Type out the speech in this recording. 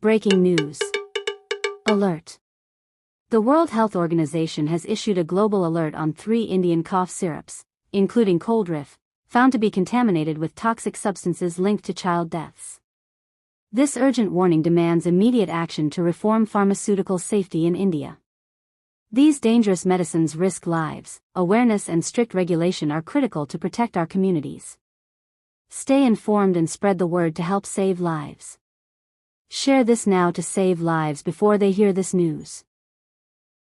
Breaking news. Alert. The World Health Organization has issued a global alert on 3 Indian cough syrups, including Coldriff, found to be contaminated with toxic substances linked to child deaths. This urgent warning demands immediate action to reform pharmaceutical safety in India. These dangerous medicines risk lives. Awareness and strict regulation are critical to protect our communities. Stay informed and spread the word to help save lives. Share this now to save lives before they hear this news.